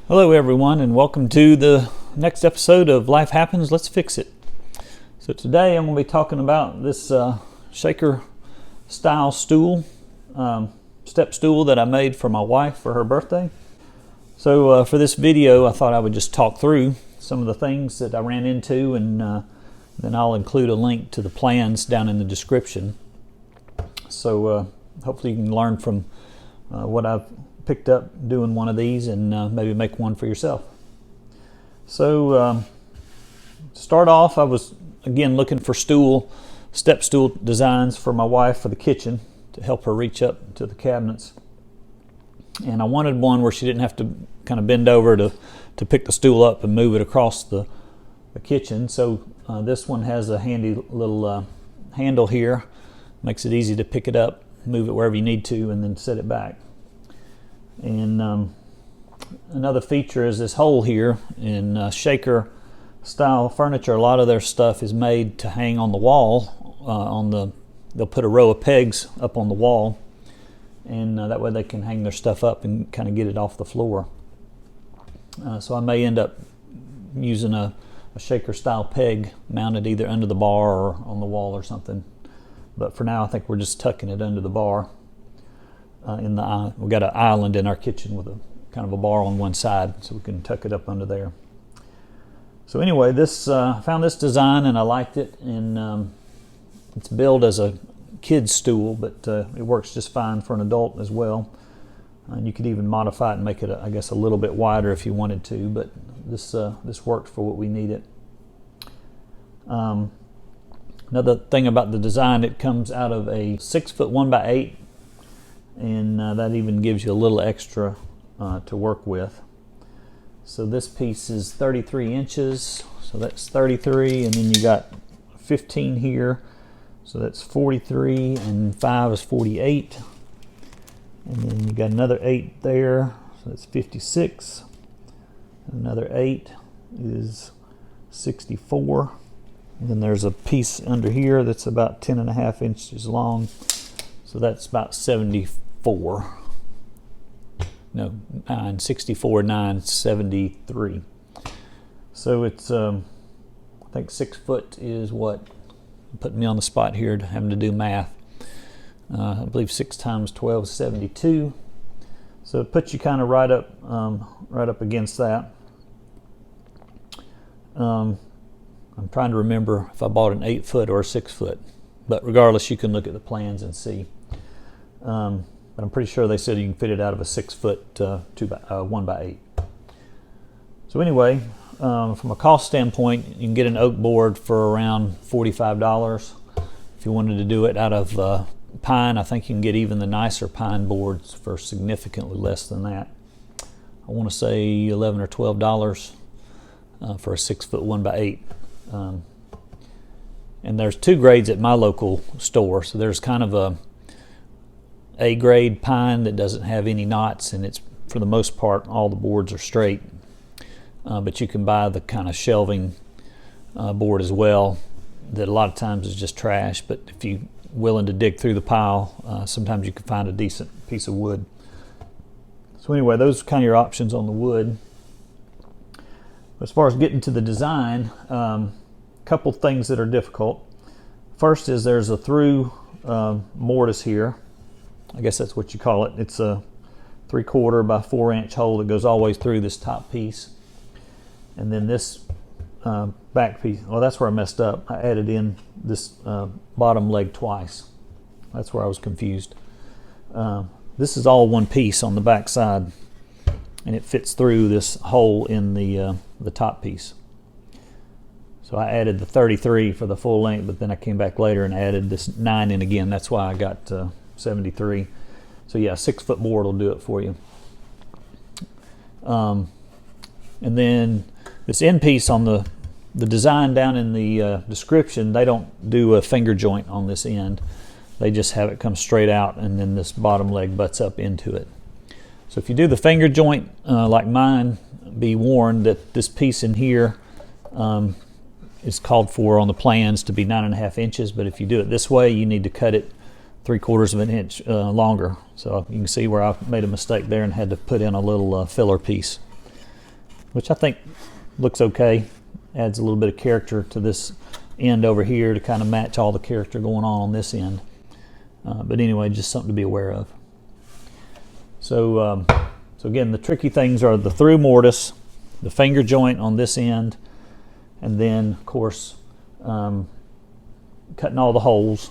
Hello everyone, and welcome to the next episode of Life Happens, Let's Fix It. So today I'm going to be talking about this shaker style stool, step stool that I made for my wife for her birthday. So for this video I thought I would just talk through some of the things that I ran into, and then I'll include a link to the plans down in the description. So hopefully you can learn from what I've picked up doing one of these, and maybe make one for yourself. So to start off, I was again looking for step stool designs for my wife for the kitchen to help her reach up to the cabinets, and I wanted one where she didn't have to kind of bend over to pick the stool up and move it across the kitchen. So this one has a handy little handle here, makes it easy to pick it up, move it wherever you need to, and then set it back. And another feature is this hole here. In shaker style furniture, a lot of their stuff is made to hang on the wall. They'll put a row of pegs up on the wall, and that way they can hang their stuff up and kind of get it off the floor. So I may end up using a shaker style peg mounted either under the bar or on the wall or something. But for now I think we're just tucking it under the bar. We've got an island in our kitchen with a kind of a bar on one side, so we can tuck it up under there. So anyway, I found this design and I liked it, and it's billed as a kid's stool, but it works just fine for an adult as well. And you could even modify it and make it, I guess, a little bit wider if you wanted to, but this worked for what we needed. Another thing about the design, it comes out of a 6-foot 1x8. And that even gives you a little extra to work with. So this piece is 33 inches, so that's 33, and then you got 15 here, so that's 43, and 5 is 48, and then you got another 8 there, so that's 56, another 8 is 64, and then there's a piece under here that's about 10.5 inches long, so that's about 74. 64, 9, 73. So it's I think 6 foot is what, putting me on the spot here to having to do math. I believe 6 times 12 is 72. So it puts you kind of right up against that. I'm trying to remember if I bought an 8 foot or a 6 foot, but regardless, you can look at the plans and see. But I'm pretty sure they said you can fit it out of a 6 foot 1x8. So anyway, from a cost standpoint, you can get an oak board for around $45. If you wanted to do it out of pine, I think you can get even the nicer pine boards for significantly less than that. I want to say $11 or $12 for a 6 foot 1x8. And there's 2 grades at my local store. So there's kind of A grade pine that doesn't have any knots, and it's, for the most part, all the boards are straight. But you can buy the kind of shelving board as well, that a lot of times is just trash, but if you're willing to dig through the pile, sometimes you can find a decent piece of wood. So anyway, those are kind of your options on the wood. As far as getting to the design, couple things that are difficult. First is there's a through mortise here. I guess that's what you call it. It's a 3/4 by 4 inch hole that goes all the way through this top piece. And then this back piece, well, that's where I messed up. I added in this bottom leg twice. That's where I was confused. This is all one piece on the back side, and it fits through this hole in the top piece. So I added the 33 for the full length, but then I came back later and added this 9 in again. That's why I got 73. So yeah, 6 foot board will do it for you. And then this end piece on the design down in the description, they don't do a finger joint on this end. They just have it come straight out, and then this bottom leg butts up into it. So if you do the finger joint like mine, be warned that this piece in here is called for on the plans to be 9.5 inches, but if you do it this way, you need to cut it 3/4 of an inch longer. So you can see where I made a mistake there and had to put in a little filler piece. which I think looks okay. Adds a little bit of character to this end over here to kind of match all the character going on this end. But anyway, just something to be aware of. So again, the tricky things are the through mortise, the finger joint on this end, and then of course cutting all the holes.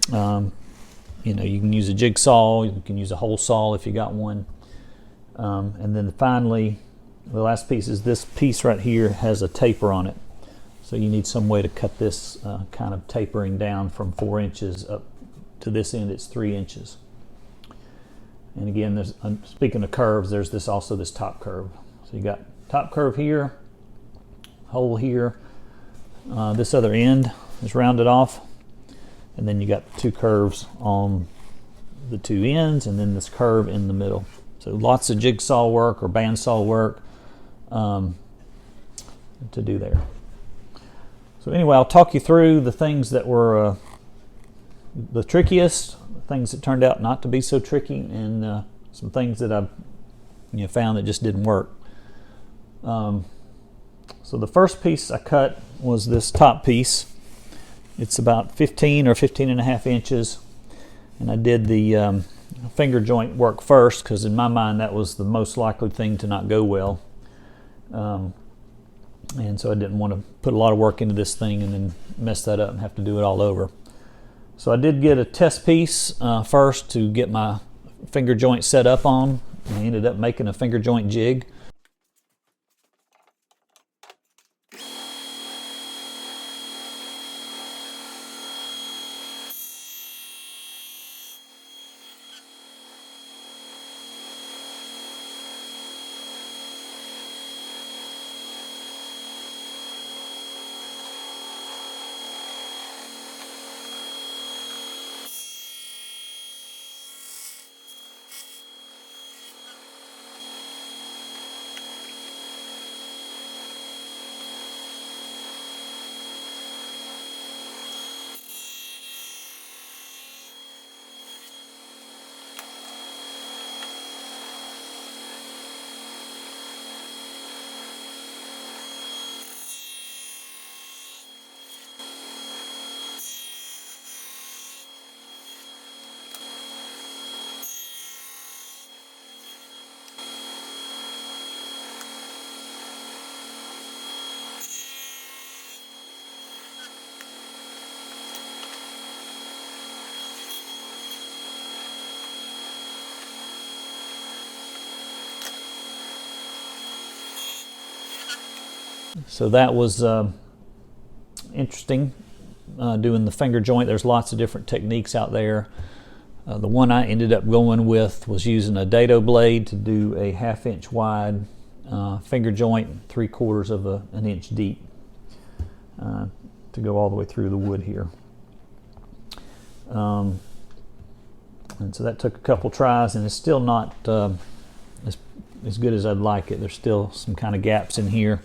You know, you can use a jigsaw, you can use a hole saw if you got one. And then finally, the last piece is this piece right here has a taper on it. So you need some way to cut this kind of tapering down from 4 inches up to this end, it's 3 inches. And again, there's, speaking of curves, there's this also this top curve. So you got top curve here, hole here. This other end is rounded off. And then you got 2 curves on the 2 ends, and then this curve in the middle. So lots of jigsaw work or bandsaw work to do there. So anyway, I'll talk you through the things that were the trickiest, things that turned out not to be so tricky, and some things that I've found that just didn't work. So the first piece I cut was this top piece. It's about 15 or 15 and a half inches, and I did the finger joint work first because in my mind that was the most likely thing to not go well, and so I didn't want to put a lot of work into this thing and then mess that up and have to do it all over. So I did get a test piece first to get my finger joint set up on, and I ended up making a finger joint jig. So that was interesting, doing the finger joint. There's lots of different techniques out there. The one I ended up going with was using a dado blade to do a 1/2 inch wide finger joint, 3/4 of an inch deep, to go all the way through the wood here. And so that took a couple tries, and it's still not as good as I'd like it. There's still some kind of gaps in here.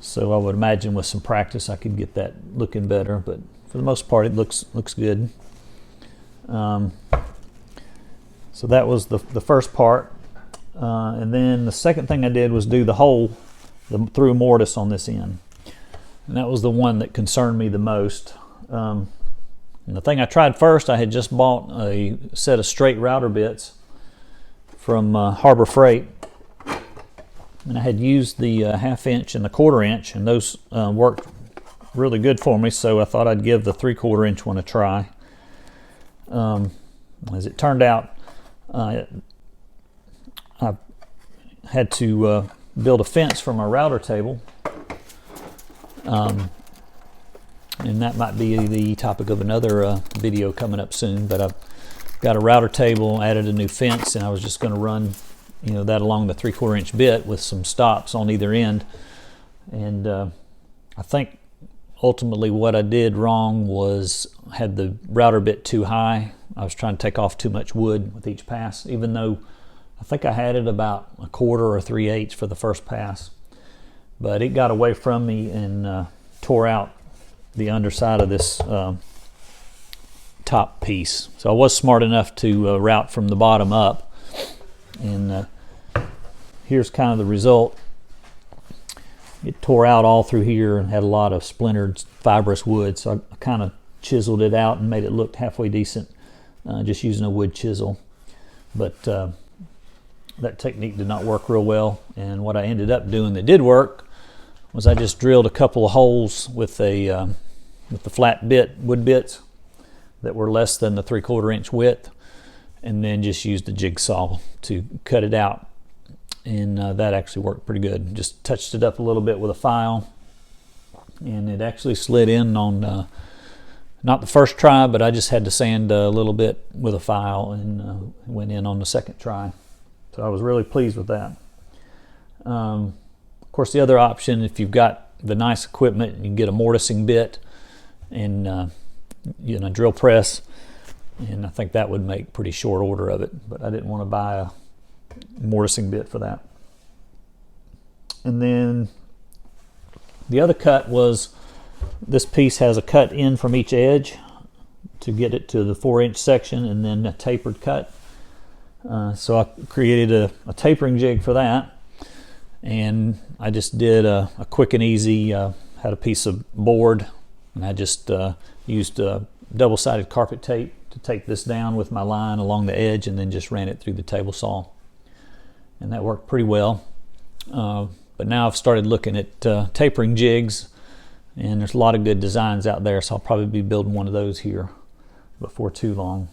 So I would imagine with some practice I could get that looking better, but for the most part it looks good. So that was the first part, and then the second thing I did was do the through mortise on this end, and that was the one that concerned me the most. And the thing I tried first, I had just bought a set of straight router bits from Harbor Freight, and I had used the 1/2 inch and the 1/4 inch, and those worked really good for me, so I thought I'd give the 3/4 inch one a try. As it turned out, I had to build a fence for my router table, and that might be the topic of another video coming up soon, but I've got a router table, added a new fence, and I was just going to run that along the 3/4 inch bit with some stops on either end. And I think ultimately what I did wrong was had the router bit too high. I was trying to take off too much wood with each pass, even though I think I had it about 1/4 or 3/8 for the first pass. But it got away from me and tore out the underside of this top piece. So I was smart enough to route from the bottom up, and here's kind of the result. it tore out all through here and had a lot of splintered fibrous wood, so I kind of chiseled it out and made it look halfway decent, just using a wood chisel. But that technique did not work real well, and what I ended up doing that did work was I just drilled a couple of holes with the flat wood bits that were less than the 3/4 inch width, and then just used a jigsaw to cut it out, and that actually worked pretty good. Just touched it up a little bit with a file, and it actually slid in on not the first try, but I just had to sand a little bit with a file, and went in on the second try. So I was really pleased with that. Of course, the other option, if you've got the nice equipment, you can get a mortising bit and a drill press, and I think that would make pretty short order of it, but I didn't want to buy a mortising bit for that. And then the other cut was, this piece has a cut in from each edge to get it to the 4-inch section, and then a tapered cut. So I created a tapering jig for that, and I just did a quick and easy, had a piece of board, and I just used double-sided carpet tape to tape this down with my line along the edge, and then just ran it through the table saw, and that worked pretty well. But now I've started looking at tapering jigs, and there's a lot of good designs out there, so I'll probably be building one of those here before too long.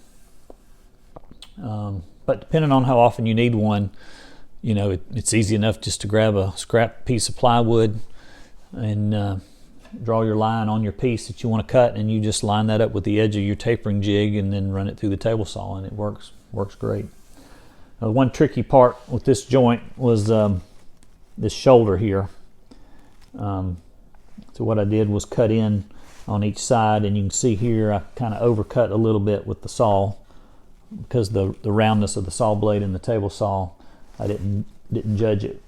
But depending on how often you need one, it's easy enough just to grab a scrap piece of plywood and draw your line on your piece that you want to cut, and you just line that up with the edge of your tapering jig and then run it through the table saw, and it works great. Now, one tricky part with this joint was this shoulder here. So what I did was cut in on each side, and you can see here I kind of overcut a little bit with the saw because the roundness of the saw blade in the table saw, I didn't judge it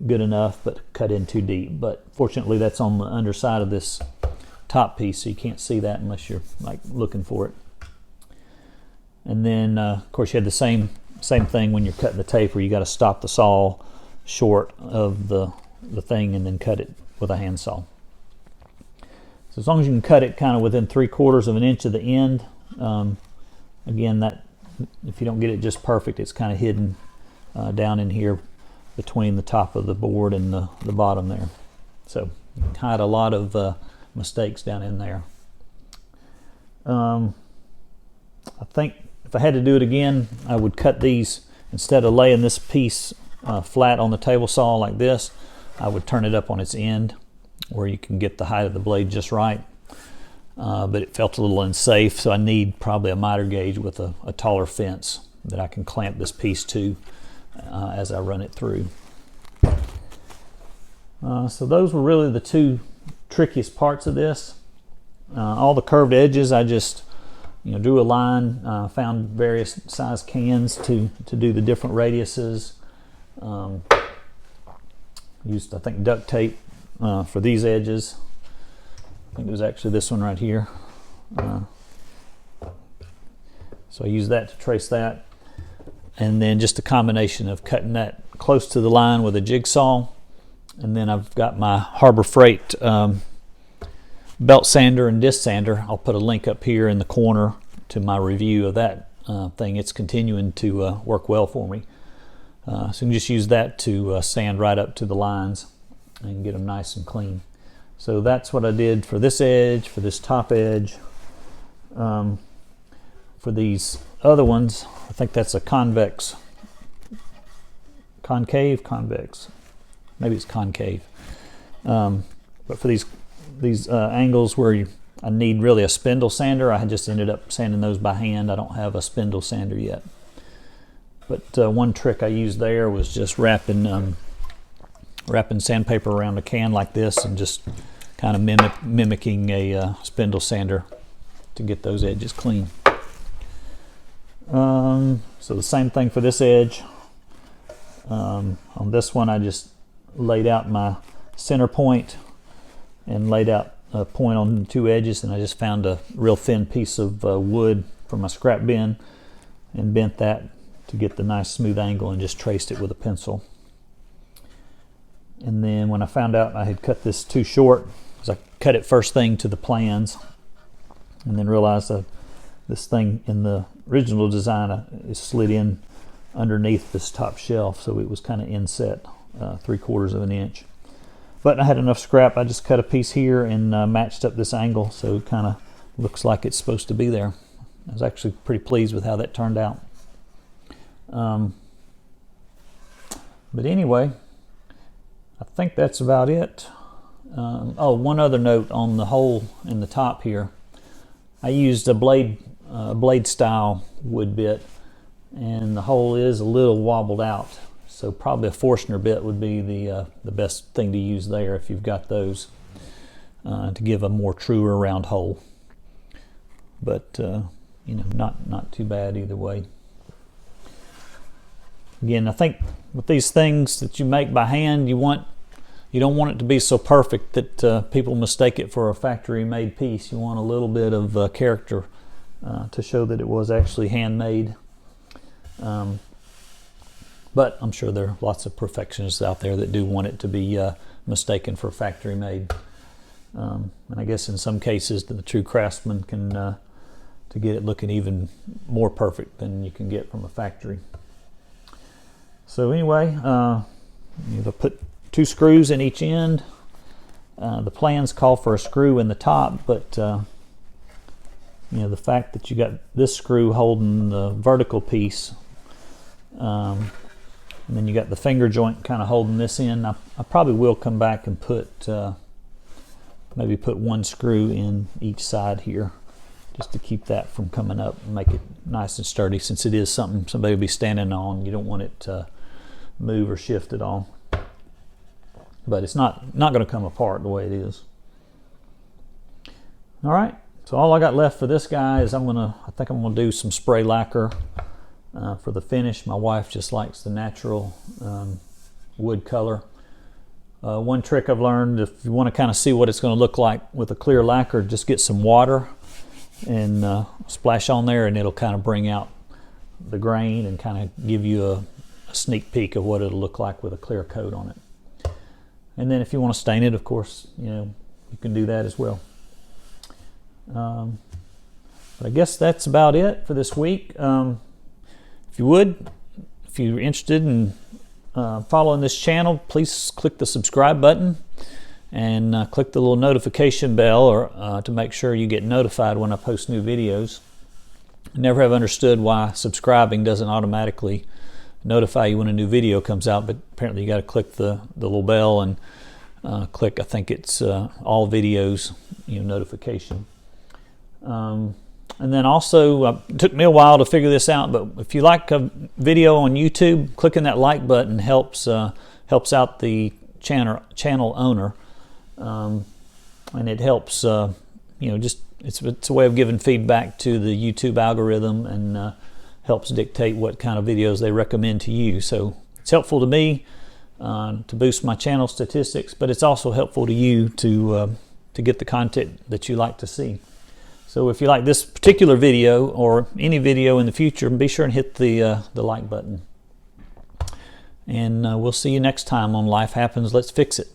good enough, but cut in too deep. But fortunately that's on the underside of this top piece, so you can't see that unless you're like looking for it. And then of course you had the same thing when you're cutting the taper. You got to stop the saw short of the thing and then cut it with a handsaw. So as long as you can cut it kind of within 3/4 of an inch of the end, again, that if you don't get it just perfect, it's kind of hidden down in here between the top of the board and the bottom there. So you can hide a lot of mistakes down in there. I think if I had to do it again, I would cut these, instead of laying this piece flat on the table saw like this, I would turn it up on its end where you can get the height of the blade just right. But it felt a little unsafe, so I need probably a miter gauge with a taller fence that I can clamp this piece to as I run it through. So those were really the two trickiest parts of this. All the curved edges, I just drew a line, found various size cans to do the different radiuses. Used, I think, duct tape for these edges. I think it was actually this one right here. So I used that to trace that. And then just a combination of cutting that close to the line with a jigsaw. And then I've got my Harbor Freight belt sander and disc sander. I'll put a link up here in the corner to my review of that thing. It's continuing to work well for me. So you can just use that to sand right up to the lines and get them nice and clean. So that's what I did for this edge, for this top edge. For these other ones, I think that's a concave, convex. Maybe it's concave. But for these angles where I need really a spindle sander, I just ended up sanding those by hand. I don't have a spindle sander yet. But one trick I used there was just wrapping sandpaper around a can like this and just kind of mimicking a spindle sander to get those edges clean. So the same thing for this edge. On this one I just laid out my center point and laid out a point on the two edges, and I just found a real thin piece of wood from my scrap bin and bent that to get the nice smooth angle and just traced it with a pencil. And then when I found out I had cut this too short, because I cut it first thing to the plans, and then realized that this thing in the original design is slid in underneath this top shelf, so it was kind of inset 3/4 of an inch. But I had enough scrap, I just cut a piece here and matched up this angle, so it kind of looks like it's supposed to be there. I was actually pretty pleased with how that turned out. But anyway, I think that's about it. Oh, one other note on the hole in the top here. I used a blade style wood bit, and the hole is a little wobbled out, so probably a Forstner bit would be the best thing to use there if you've got those, to give a more truer round hole. But you know, not too bad either way. Again, I think with these things that you make by hand, you don't want it to be so perfect that people mistake it for a factory-made piece. You want a little bit of character to show that it was actually handmade. But I'm sure there are lots of perfectionists out there that do want it to be mistaken for factory-made. And I guess in some cases, the true craftsman can to get it looking even more perfect than you can get from a factory. So anyway, you'll put 2 screws in each end. The plans call for a screw in the top, but you know, the fact that you got this screw holding the vertical piece, and then you got the finger joint kind of holding this in. I probably will come back and put maybe put 1 screw in each side here, just to keep that from coming up and make it nice and sturdy, since it is something somebody will be standing on. You don't want it to move or shift at all. But it's not going to come apart the way it is. All right, so all I got left for this guy is I think I'm gonna do some spray lacquer for the finish. My wife just likes the natural wood color. One trick I've learned, if you want to kind of see what it's going to look like with a clear lacquer, just get some water and splash on there, and it'll kind of bring out the grain and kind of give you a sneak peek of what it'll look like with a clear coat on it. And then if you want to stain it, of course, you know, you can do that as well. But I guess that's about it for this week. If you're interested in following this channel, please click the subscribe button and click the little notification bell or to make sure you get notified when I post new videos. I never have understood why subscribing doesn't automatically notify you when a new video comes out, but apparently you got to click the little bell and click, I think it's all videos, you know, notification. And then also, it took me a while to figure this out, but if you like a video on YouTube, clicking that like button helps out the channel owner, and it helps you know, just it's a way of giving feedback to the YouTube algorithm, and helps dictate what kind of videos they recommend to you. So it's helpful to me to boost my channel statistics, but it's also helpful to you to get the content that you like to see. So if you like this particular video or any video in the future, be sure and hit the like button. And we'll see you next time on Life Happens, Let's Fix It.